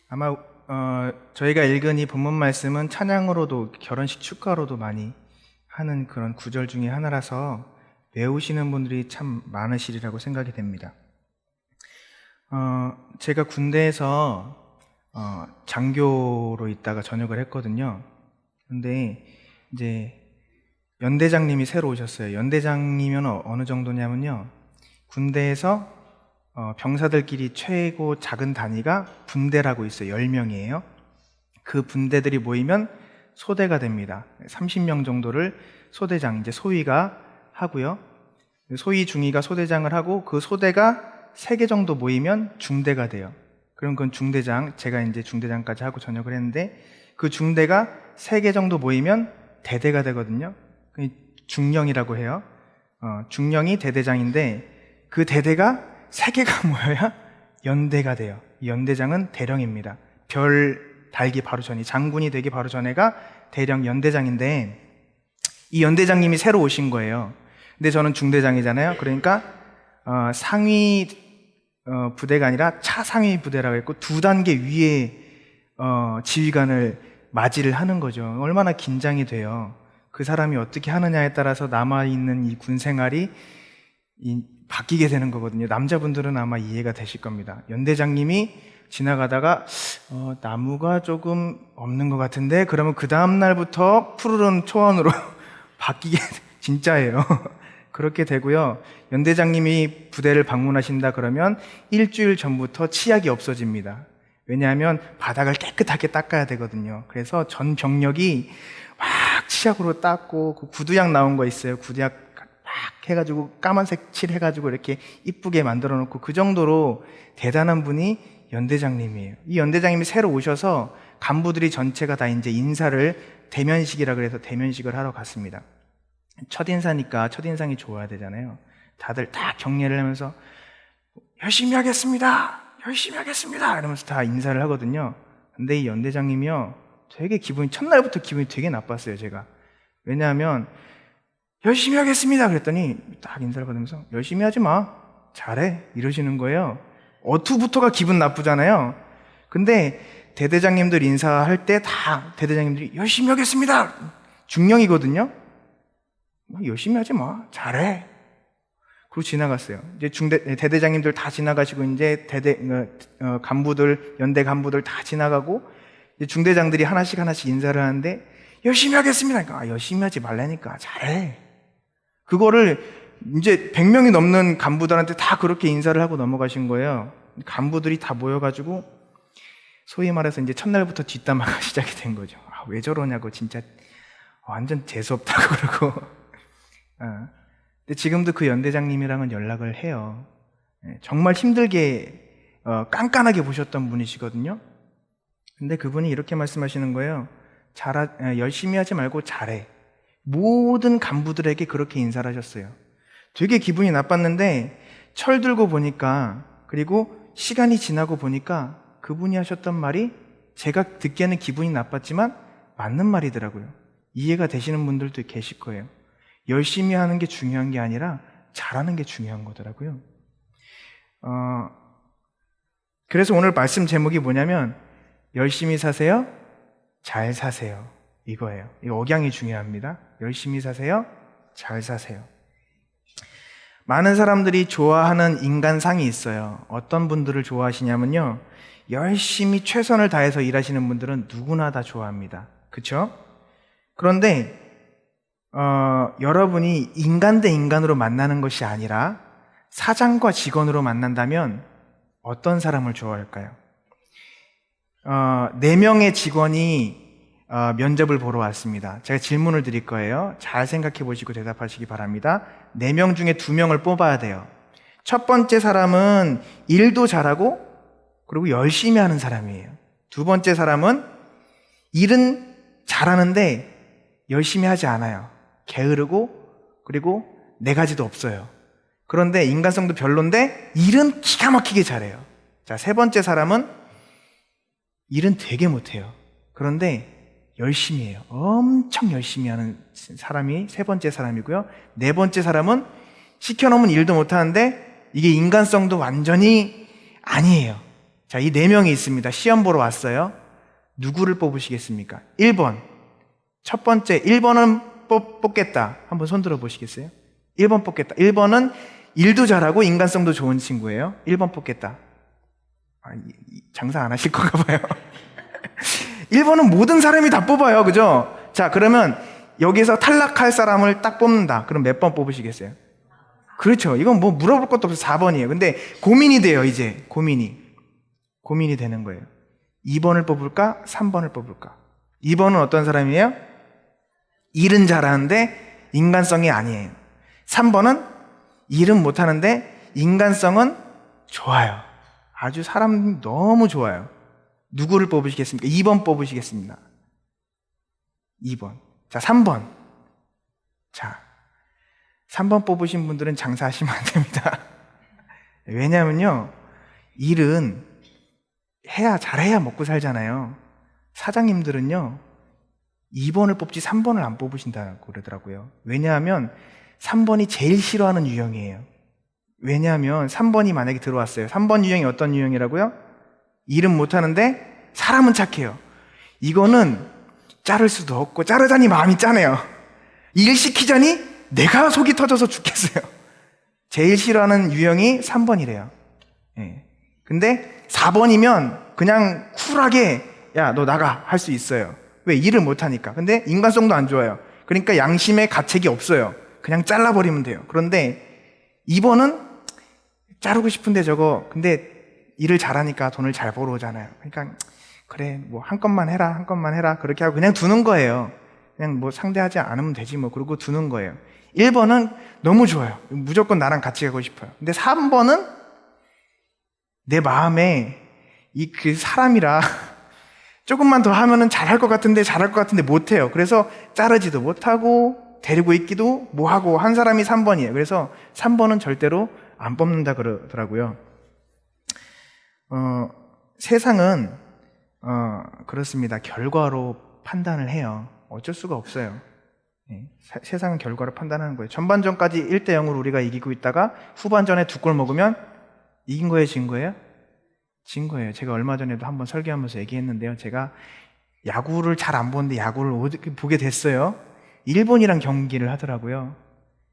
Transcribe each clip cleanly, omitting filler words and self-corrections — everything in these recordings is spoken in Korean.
아마 저희가 읽은 이 본문 말씀은 찬양으로도 결혼식 축가로도 많이 하는 그런 구절 중에 하나라서 외우시는 분들이 참 많으시리라고 생각이 됩니다. 제가 군대에서 장교로 있다가 전역을 했거든요. 근데 이제 연대장님이 새로 오셨어요. 연대장이면 어느 정도냐면요, 군대에서 병사들끼리 최고 작은 단위가 분대라고 있어요. 10명이에요. 그 분대들이 모이면 소대가 됩니다. 30명 정도를 소대장, 이제 소위가 하고요. 소위 중위가 소대장을 하고, 그 소대가 3개 정도 모이면 중대가 돼요. 그럼 그건 중대장, 제가 이제 중대장까지 하고 전역을 했는데, 그 중대가 3개 정도 모이면 대대가 되거든요. 중령이라고 해요. 중령이 대대장인데, 그 대대가 3개가 모여야 연대가 돼요. 연대장은 대령입니다. 별 달기 바로 전이, 장군이 되기 바로 전에가 대령 연대장인데, 이 연대장님이 새로 오신 거예요. 근데 저는 중대장이잖아요. 그러니까 상위 부대가 아니라 차상위 부대라고 했고, 2단계 위에 지휘관을 맞이를 하는 거죠. 얼마나 긴장이 돼요. 그 사람이 어떻게 하느냐에 따라서 남아있는 이 군 생활이 바뀌게 되는 거거든요. 남자분들은 아마 이해가 되실 겁니다. 연대장님이 지나가다가 나무가 조금 없는 것 같은데, 그러면 그 다음날부터 푸르른 초원으로 바뀌게, 진짜예요. 그렇게 되고요. 연대장님이 부대를 방문하신다 그러면 일주일 전부터 치약이 없어집니다. 왜냐하면 바닥을 깨끗하게 닦아야 되거든요. 그래서 전 병력이 막 치약으로 닦고, 그 구두약 나온 거 있어요. 구두약 막 해가지고 까만색 칠 해가지고 이렇게 이쁘게 만들어 놓고, 그 정도로 대단한 분이 연대장님이에요. 이 연대장님이 새로 오셔서 간부들이 전체가 다 이제 인사를, 대면식이라 그래서 대면식을 하러 갔습니다. 첫인사니까 첫인상이 좋아야 되잖아요. 다들 다 격려를 하면서 열심히 하겠습니다, 열심히 하겠습니다 이러면서 다 인사를 하거든요. 근데 이 연대장님이요, 되게 첫날부터 기분이 되게 나빴어요, 제가. 왜냐하면 열심히 하겠습니다 그랬더니 딱 인사를 받으면서 열심히 하지 마, 잘해, 이러시는 거예요. 어투부터가 기분 나쁘잖아요. 근데 대대장님들 인사할 때 다 대대장님들이 열심히 하겠습니다, 중령이거든요. 열심히 하지 마, 잘해. 그리고 지나갔어요. 이제 대대장님들 다 지나가시고, 이제 간부들, 연대 간부들 다 지나가고, 이제 중대장들이 하나씩 인사를 하는데, 열심히 하겠습니다. 그러니까, 열심히 하지 말라니까, 잘해. 그거를 이제 100명이 넘는 간부들한테 다 그렇게 인사를 하고 넘어가신 거예요. 간부들이 다 모여가지고, 소위 말해서 이제 첫날부터 뒷담화가 시작이 된 거죠. 왜 저러냐고, 진짜 완전 재수없다고 그러고. 근데 지금도 그 연대장님이랑은 연락을 해요. 정말 힘들게 깐깐하게 보셨던 분이시거든요. 근데 그분이 이렇게 말씀하시는 거예요. 열심히 하지 말고 잘해. 모든 간부들에게 그렇게 인사를 하셨어요. 되게 기분이 나빴는데, 철 들고 보니까, 그리고 시간이 지나고 보니까 그분이 하셨던 말이 제가 듣기에는 기분이 나빴지만 맞는 말이더라고요. 이해가 되시는 분들도 계실 거예요. 열심히 하는 게 중요한 게 아니라 잘하는 게 중요한 거더라고요. 그래서 오늘 말씀 제목이 뭐냐면, 열심히 사세요, 잘 사세요, 이거예요. 이 억양이 중요합니다. 열심히 사세요, 잘 사세요. 많은 사람들이 좋아하는 인간상이 있어요. 어떤 분들을 좋아하시냐면요, 열심히 최선을 다해서 일하시는 분들은 누구나 다 좋아합니다. 그렇죠? 그런데 여러분이 인간 대 인간으로 만나는 것이 아니라 사장과 직원으로 만난다면 어떤 사람을 좋아할까요? 4명의 직원이 면접을 보러 왔습니다. 제가 질문을 드릴 거예요. 잘 생각해 보시고 대답하시기 바랍니다. 4명 중에 2명을 뽑아야 돼요. 첫 번째 사람은 일도 잘하고 그리고 열심히 하는 사람이에요. 두 번째 사람은 일은 잘하는데 열심히 하지 않아요. 게으르고 그리고 4가지도 없어요. 그런데 인간성도 별론데 일은 기가 막히게 잘해요. 자, 세 번째 사람은 일은 되게 못해요. 그런데 열심히 해요. 엄청 열심히 하는 사람이 세 번째 사람이고요. 4번째 사람은 시켜놓으면 일도 못하는데 이게 인간성도 완전히 아니에요. 자, 이 4명이 있습니다. 시험 보러 왔어요. 누구를 뽑으시겠습니까? 1번. 첫 번째, 1번은 뽑겠다. 한번 손 들어 보시겠어요? 1번 뽑겠다. 1번은 일도 잘하고 인간성도 좋은 친구예요. 1번 뽑겠다. 장사 안 하실 건가 봐요. 1번은 모든 사람이 다 뽑아요. 그죠? 자, 그러면 여기서 탈락할 사람을 딱 뽑는다. 그럼 몇 번 뽑으시겠어요? 그렇죠. 이건 뭐 물어볼 것도 없어. 4번이에요. 근데 고민이 돼요, 이제. 고민이 되는 거예요. 2번을 뽑을까? 3번을 뽑을까? 2번은 어떤 사람이에요? 일은 잘하는데 인간성이 아니에요. 3번은 일은 못하는데 인간성은 좋아요. 아주 사람 너무 좋아요. 누구를 뽑으시겠습니까? 2번 뽑으시겠습니다. 2번. 자, 3번. 자, 3번 뽑으신 분들은 장사하시면 안 됩니다. 왜냐하면요, 일은 잘해야 먹고 살잖아요. 사장님들은요, 2번을 뽑지 3번을 안 뽑으신다고 그러더라고요. 왜냐하면 3번이 제일 싫어하는 유형이에요. 왜냐하면 3번이 만약에 들어왔어요. 3번 유형이 어떤 유형이라고요? 일은 못하는데 사람은 착해요. 이거는 자를 수도 없고 자르자니 마음이 짜네요. 일 시키자니 내가 속이 터져서 죽겠어요. 제일 싫어하는 유형이 3번이래요. 예. 근데 4번이면 그냥 쿨하게 야, 너 나가 할 수 있어요. 왜? 일을 못하니까. 근데 인간성도 안 좋아요. 그러니까 양심의 가책이 없어요. 그냥 잘라버리면 돼요. 그런데 2번은 자르고 싶은데 근데 일을 잘하니까 돈을 잘 벌어오잖아요. 그러니까 그래, 뭐 한 건만 해라 그렇게 하고 그냥 두는 거예요. 그냥 뭐 상대하지 않으면 되지 뭐 그러고 두는 거예요. 1번은 너무 좋아요. 무조건 나랑 같이 가고 싶어요. 근데 3번은 내 마음에 그 사람이라 조금만 더 하면은 잘할 것 같은데 못해요. 그래서 자르지도 못하고 데리고 있기도 뭐하고 한 사람이 3번이에요. 그래서 3번은 절대로 안 뽑는다 그러더라고요. 세상은 그렇습니다. 결과로 판단을 해요. 어쩔 수가 없어요. 네, 세상은 결과로 판단하는 거예요. 전반전까지 1대 0으로 우리가 이기고 있다가 후반전에 2골 먹으면 이긴 거예요, 진 거예요? 진 거예요. 제가 얼마 전에도 한번 설교하면서 얘기했는데요. 제가 야구를 잘 안 보는데 야구를 어떻게 보게 됐어요. 일본이랑 경기를 하더라고요.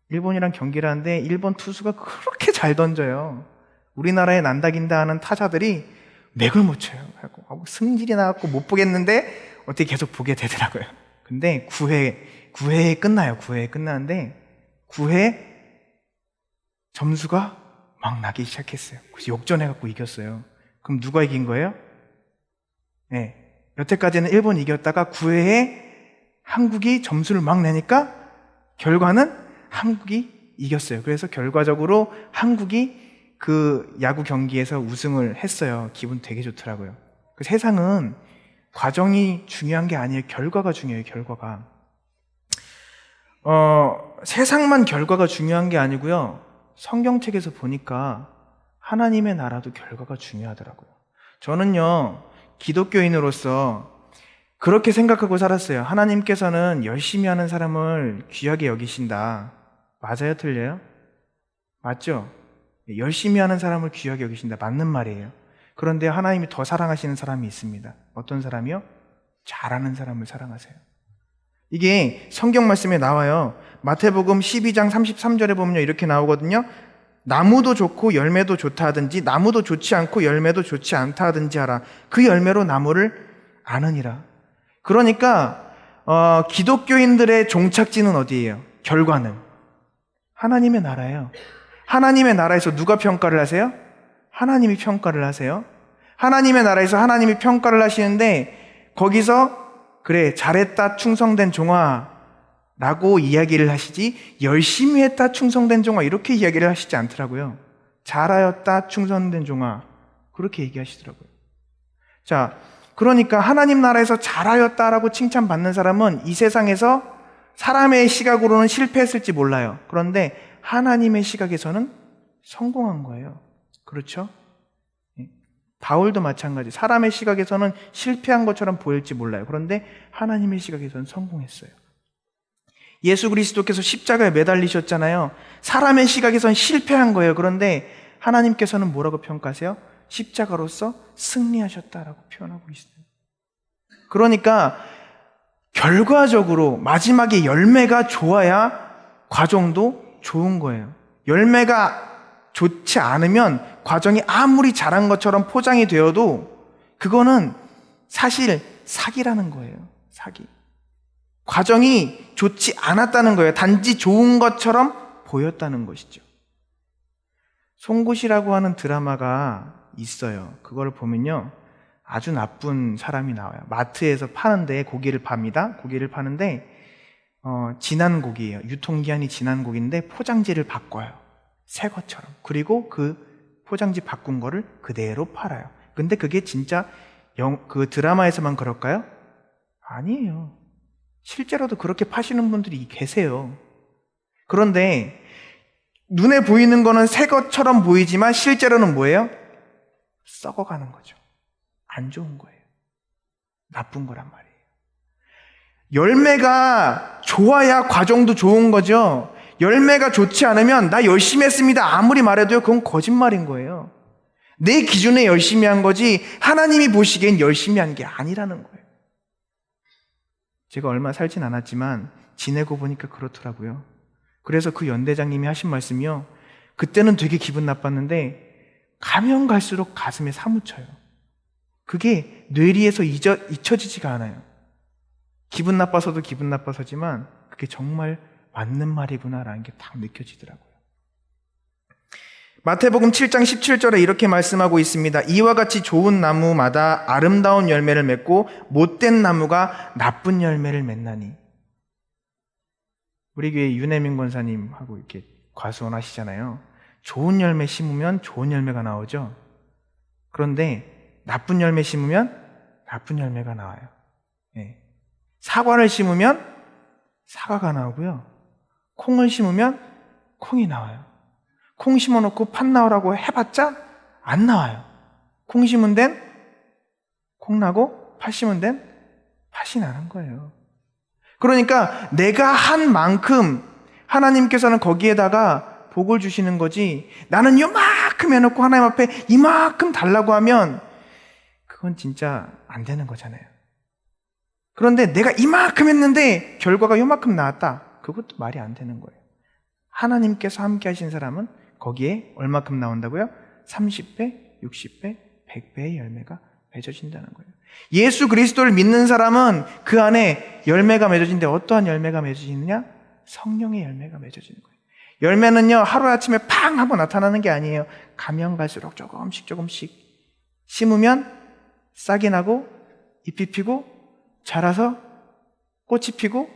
일본이랑 경기를 하는데 일본 투수가 그렇게 잘 던져요. 우리나라에 난다긴다 하는 타자들이 맥을 못 쳐요. 승질이 나갖고 못 보겠는데 어떻게 계속 보게 되더라고요. 근데 9회에 끝나요. 9회에 끝나는데 9회 점수가 막 나기 시작했어요. 그래서 역전해갖고 이겼어요. 그럼 누가 이긴 거예요? 네. 여태까지는 일본이 이겼다가 9회에 한국이 점수를 막 내니까 결과는 한국이 이겼어요. 그래서 결과적으로 한국이 그 야구 경기에서 우승을 했어요. 기분 되게 좋더라고요. 그 세상은 과정이 중요한 게 아니에요. 결과가 중요해요. 결과가. 세상만 결과가 중요한 게 아니고요. 성경책에서 보니까 하나님의 나라도 결과가 중요하더라고요. 저는요, 기독교인으로서 그렇게 생각하고 살았어요. 하나님께서는 열심히 하는 사람을 귀하게 여기신다. 맞아요? 틀려요? 맞죠? 열심히 하는 사람을 귀하게 여기신다. 맞는 말이에요. 그런데 하나님이 더 사랑하시는 사람이 있습니다. 어떤 사람이요? 잘하는 사람을 사랑하세요. 이게 성경 말씀에 나와요. 마태복음 12장 33절에 보면 이렇게 나오거든요. 나무도 좋고 열매도 좋다 하든지 나무도 좋지 않고 열매도 좋지 않다 하든지 하라. 그 열매로 나무를 아느니라. 그러니까 기독교인들의 종착지는 어디예요? 결과는 하나님의 나라예요. 하나님의 나라에서 누가 평가를 하세요? 하나님이 평가를 하세요. 하나님의 나라에서 하나님이 평가를 하시는데 거기서 그래 잘했다 충성된 종아 라고 이야기를 하시지 열심히 했다 충성된 종아 이렇게 이야기를 하시지 않더라고요. 잘하였다 충성된 종아 그렇게 얘기하시더라고요. 자, 그러니까 하나님 나라에서 잘하였다라고 칭찬받는 사람은 이 세상에서 사람의 시각으로는 실패했을지 몰라요. 그런데 하나님의 시각에서는 성공한 거예요. 그렇죠? 바울도 마찬가지. 사람의 시각에서는 실패한 것처럼 보일지 몰라요. 그런데 하나님의 시각에서는 성공했어요. 예수 그리스도께서 십자가에 매달리셨잖아요. 사람의 시각에서는 실패한 거예요. 그런데 하나님께서는 뭐라고 평가하세요? 십자가로서 승리하셨다라고 표현하고 있어요. 그러니까 결과적으로 마지막에 열매가 좋아야 과정도 좋은 거예요. 열매가 좋지 않으면 과정이 아무리 잘한 것처럼 포장이 되어도 그거는 사실 사기라는 거예요. 사기. 과정이 좋지 않았다는 거예요. 단지 좋은 것처럼 보였다는 것이죠. 송곳이라고 하는 드라마가 있어요. 그걸 보면요, 아주 나쁜 사람이 나와요. 마트에서 파는데 고기를 팝니다. 고기를 파는데 지난 고기예요. 유통기한이 지난 고기인데 포장지를 바꿔요. 새 것처럼. 그리고 그 포장지 바꾼 거를 그대로 팔아요. 근데 그게 진짜 그 드라마에서만 그럴까요? 아니에요. 실제로도 그렇게 파시는 분들이 계세요. 그런데 눈에 보이는 거는 새 것처럼 보이지만 실제로는 뭐예요? 썩어가는 거죠. 안 좋은 거예요. 나쁜 거란 말이에요. 열매가 좋아야 과정도 좋은 거죠. 열매가 좋지 않으면 나 열심히 했습니다 아무리 말해도요, 그건 거짓말인 거예요. 내 기준에 열심히 한 거지 하나님이 보시기엔 열심히 한 게 아니라는 거예요. 제가 얼마 살진 않았지만 지내고 보니까 그렇더라고요. 그래서 그 연대장님이 하신 말씀이요, 그때는 되게 기분 나빴는데 가면 갈수록 가슴에 사무쳐요. 그게 뇌리에서 잊혀지지가 않아요. 기분 나빠서도 기분 나빠서지만 그게 정말 맞는 말이구나라는 게 딱 느껴지더라고요. 마태복음 7장 17절에 이렇게 말씀하고 있습니다. 이와 같이 좋은 나무마다 아름다운 열매를 맺고 못된 나무가 나쁜 열매를 맺나니. 우리 교회 윤혜민 권사님하고 이렇게 과수원 하시잖아요. 좋은 열매 심으면 좋은 열매가 나오죠. 그런데 나쁜 열매 심으면 나쁜 열매가 나와요. 네. 사과를 심으면 사과가 나오고요. 콩을 심으면 콩이 나와요. 콩 심어놓고 팥 나오라고 해봤자 안 나와요. 콩 심은 데는 콩 나고 팥 심은 데는 팥이 나는 거예요. 그러니까 내가 한 만큼 하나님께서는 거기에다가 복을 주시는 거지, 나는 요만큼 해놓고 하나님 앞에 이만큼 달라고 하면 그건 진짜 안 되는 거잖아요. 그런데 내가 이만큼 했는데 결과가 요만큼 나왔다, 그것도 말이 안 되는 거예요. 하나님께서 함께 하신 사람은 거기에 얼마큼 나온다고요? 30배, 60배, 100배의 열매가 맺어진다는 거예요. 예수 그리스도를 믿는 사람은 그 안에 열매가 맺어지는데 어떠한 열매가 맺어지느냐? 성령의 열매가 맺어지는 거예요. 열매는요, 하루아침에 팡 하고 나타나는 게 아니에요. 가면 갈수록 조금씩 심으면 싹이 나고 잎이 피고 자라서 꽃이 피고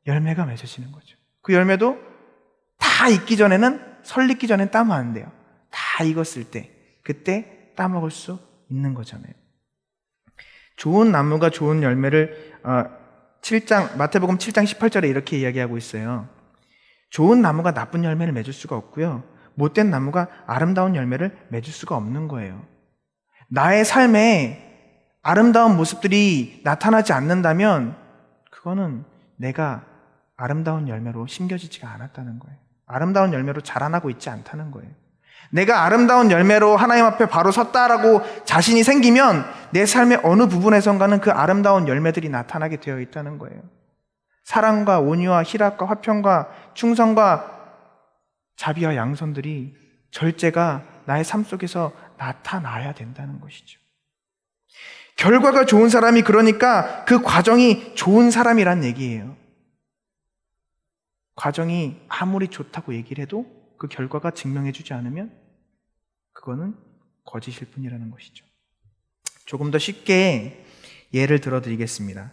열매가 맺어지는 거죠. 그 열매도 다 익기 전에는, 설 익기 전엔 따면 안 돼요. 다 익었을 때, 그때 따먹을 수 있는 거잖아요. 좋은 나무가 좋은 열매를 마태복음 7장 18절에 이렇게 이야기하고 있어요. 좋은 나무가 나쁜 열매를 맺을 수가 없고요, 못된 나무가 아름다운 열매를 맺을 수가 없는 거예요. 나의 삶에 아름다운 모습들이 나타나지 않는다면 그거는 내가 아름다운 열매로 심겨지지가 않았다는 거예요. 아름다운 열매로 자라나고 있지 않다는 거예요. 내가 아름다운 열매로 하나님 앞에 바로 섰다라고 자신이 생기면 내 삶의 어느 부분에선가는 그 아름다운 열매들이 나타나게 되어 있다는 거예요. 사랑과 온유와 희락과 화평과 충성과 자비와 양선들이, 절제가 나의 삶 속에서 나타나야 된다는 것이죠. 결과가 좋은 사람이, 그러니까 그 과정이 좋은 사람이란 얘기예요. 과정이 아무리 좋다고 얘기를 해도 그 결과가 증명해주지 않으면 그거는 거짓일 뿐이라는 것이죠. 조금 더 쉽게 예를 들어드리겠습니다.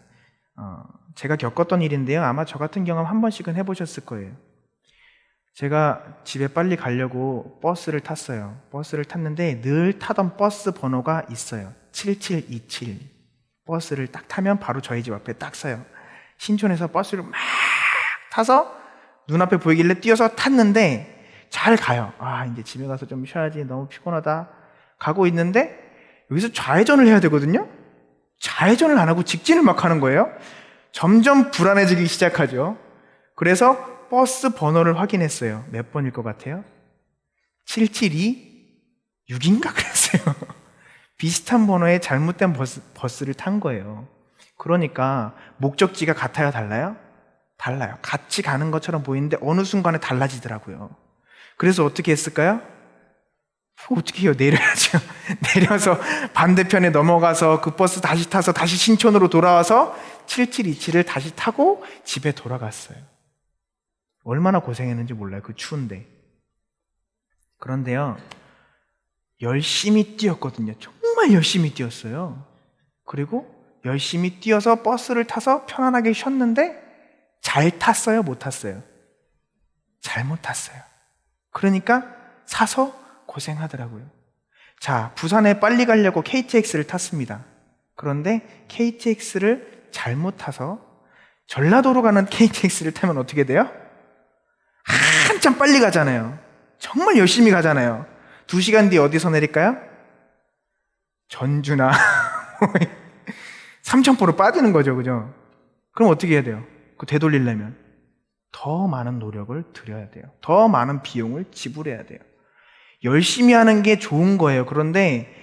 제가 겪었던 일인데요, 아마 저 같은 경험 한 번씩은 해보셨을 거예요. 제가 집에 빨리 가려고 버스를 탔어요. 버스를 탔는데 늘 타던 버스 번호가 있어요. 7727. 버스를 딱 타면 바로 저희 집 앞에 딱 서요. 신촌에서 버스를 막 타서 눈앞에 보이길래 뛰어서 탔는데 잘 가요. 이제 집에 가서 좀 쉬어야지, 너무 피곤하다. 가고 있는데 여기서 좌회전을 해야 되거든요. 좌회전을 안 하고 직진을 막 하는 거예요. 점점 불안해지기 시작하죠. 그래서 버스 번호를 확인했어요. 몇 번일 것 같아요? 772? 6인가 그랬어요. 됐어요. 비슷한 번호의 잘못된 버스를 탄 거예요. 그러니까 목적지가 같아요, 달라요? 달라요. 같이 가는 것처럼 보이는데 어느 순간에 달라지더라고요. 그래서 어떻게 했을까요? 어떻게 해요? 내려야죠. 내려서 반대편에 넘어가서 그 버스 다시 타서 다시 신촌으로 돌아와서 7727을 다시 타고 집에 돌아갔어요. 얼마나 고생했는지 몰라요. 그 추운데. 그런데요, 열심히 뛰었거든요. 정말 열심히 뛰었어요. 그리고 열심히 뛰어서 버스를 타서 편안하게 쉬었는데 잘 탔어요? 못 탔어요? 잘못 탔어요. 그러니까 사서 고생하더라고요. 자, 부산에 빨리 가려고 KTX를 탔습니다. 그런데 KTX를 잘못 타서 전라도로 가는 KTX를 타면 어떻게 돼요? 한참 빨리 가잖아요. 정말 열심히 가잖아요. 2시간 뒤에 어디서 내릴까요? 전주나 삼천포로 빠지는 거죠, 그죠? 그럼 어떻게 해야 돼요? 그 되돌리려면 더 많은 노력을 들여야 돼요. 더 많은 비용을 지불해야 돼요. 열심히 하는 게 좋은 거예요. 그런데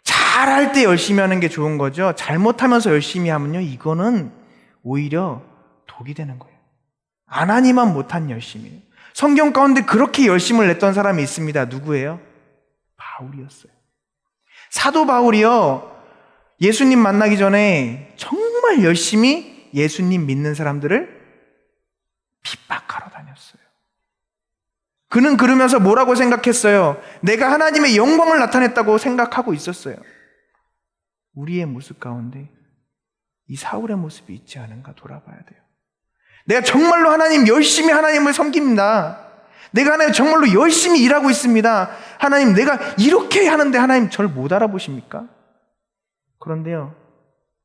잘할 때 열심히 하는 게 좋은 거죠. 잘못하면서 열심히 하면요, 이거는 오히려 독이 되는 거예요. 안 하니만 못한 열심이에요. 성경 가운데 그렇게 열심을 냈던 사람이 있습니다. 누구예요? 바울이었어요. 사도 바울이요, 예수님 만나기 전에 정말 열심히 예수님 믿는 사람들을 핍박하러 다녔어요. 그는 그러면서 뭐라고 생각했어요? 내가 하나님의 영광을 나타냈다고 생각하고 있었어요. 우리의 모습 가운데 이 사울의 모습이 있지 않은가 돌아봐야 돼요. 내가 정말로 하나님 열심히 하나님을 섬깁니다. 내가 하나님 정말로 열심히 일하고 있습니다. 하나님 내가 이렇게 하는데 하나님 저를 못 알아보십니까? 그런데요,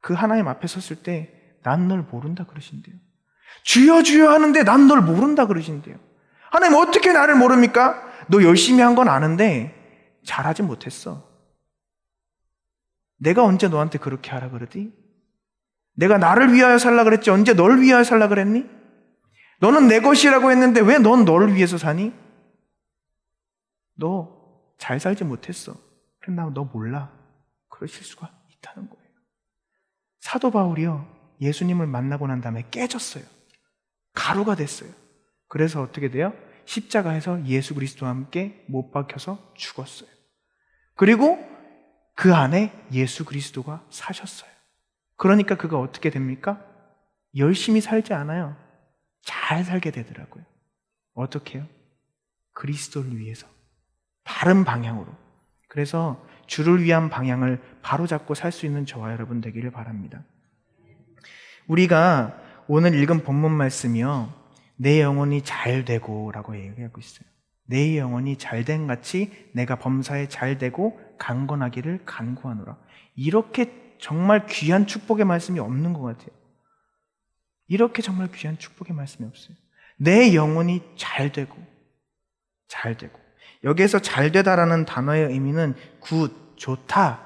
그 하나님 앞에 섰을 때 난 널 모른다 그러신대요. 주여 주여 하는데 난 널 모른다 그러신대요. 하나님 어떻게 나를 모릅니까? 너 열심히 한 건 아는데 잘하지 못했어. 내가 언제 너한테 그렇게 하라 그러지? 내가 나를 위하여 살라 그랬지 언제 널 위하여 살라 그랬니? 너는 내 것이라고 했는데 왜 넌 너를 위해서 사니? 너 잘 살지 못했어. 그럼 나 너 몰라. 그러실 수가 있다는 거예요. 사도 바울이요, 예수님을 만나고 난 다음에 깨졌어요. 가루가 됐어요. 그래서 어떻게 돼요? 십자가에서 예수 그리스도와 함께 못 박혀서 죽었어요. 그리고 그 안에 예수 그리스도가 사셨어요. 그러니까 그가 어떻게 됩니까? 열심히 살지 않아요. 잘 살게 되더라고요. 어떻게 해요? 그리스도를 위해서 바른 방향으로. 그래서 주를 위한 방향을 바로잡고 살 수 있는 저와 여러분 되기를 바랍니다. 우리가 오늘 읽은 본문 말씀이요, 내 영혼이 잘 되고 라고 얘기하고 있어요. 내 영혼이 잘된 같이 내가 범사에 잘 되고 강건하기를 간구하노라. 이렇게 정말 귀한 축복의 말씀이 없는 것 같아요. 이렇게 정말 귀한 축복의 말씀이 없어요. 내 영혼이 잘 되고 잘 되고. 여기에서 잘 되다라는 단어의 의미는 굿, 좋다,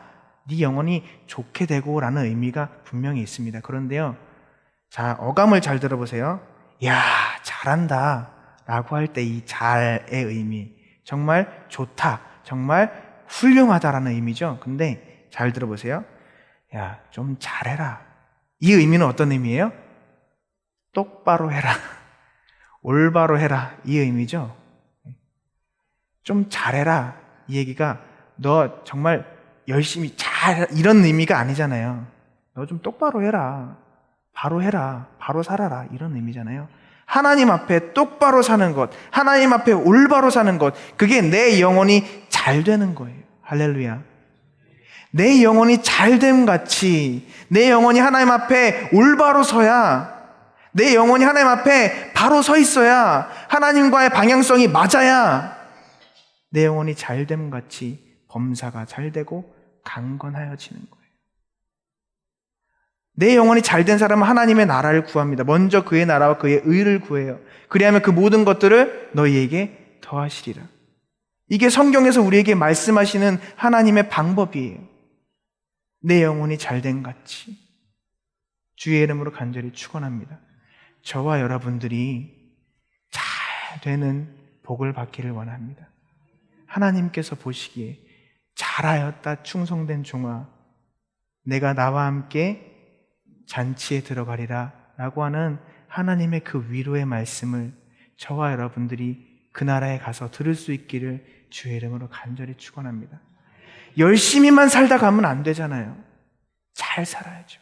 네 영혼이 좋게 되고 라는 의미가 분명히 있습니다. 그런데요, 자, 어감을 잘 들어보세요. 야, 잘한다 라고 할 때 이 잘의 의미, 정말 좋다, 정말 훌륭하다라는 의미죠. 근데 잘 들어보세요. 야, 좀 잘해라. 이 의미는 어떤 의미예요? 똑바로 해라, 올바로 해라, 이 의미죠. 좀 잘해라, 이 얘기가 너 정말 열심히 잘, 이런 의미가 아니잖아요. 너 좀 똑바로 해라, 바로 해라, 바로 살아라, 이런 의미잖아요. 하나님 앞에 똑바로 사는 것, 하나님 앞에 올바로 사는 것, 그게 내 영혼이 잘 되는 거예요. 할렐루야. 내 영혼이 잘됨 같이 내 영혼이 하나님 앞에 올바로 서야, 내 영혼이 하나님 앞에 바로 서 있어야, 하나님과의 방향성이 맞아야 내 영혼이 잘됨 같이 범사가 잘되고 강건하여지는 거예요. 내 영혼이 잘된 사람은 하나님의 나라를 구합니다. 먼저 그의 나라와 그의 의를 구해요. 그리하면 그 모든 것들을 너희에게 더하시리라. 이게 성경에서 우리에게 말씀하시는 하나님의 방법이에요. 내 영혼이 잘된 같이. 주의 이름으로 간절히 축원합니다. 저와 여러분들이 잘 되는 복을 받기를 원합니다. 하나님께서 보시기에 잘 잘하였다 충성된 종아, 내가 나와 함께 잔치에 들어가리라 라고 하는 하나님의 그 위로의 말씀을 저와 여러분들이 그 나라에 가서 들을 수 있기를 주의 이름으로 간절히 축원합니다. 열심히만 살다 가면 안 되잖아요. 잘 살아야죠.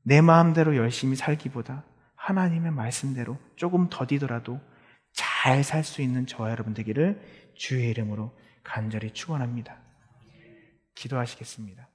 내 마음대로 열심히 살기보다 하나님의 말씀대로 조금 더디더라도 잘 살 수 있는 저와 여러분 되기를 주의 이름으로 간절히 축원합니다. 기도하시겠습니다.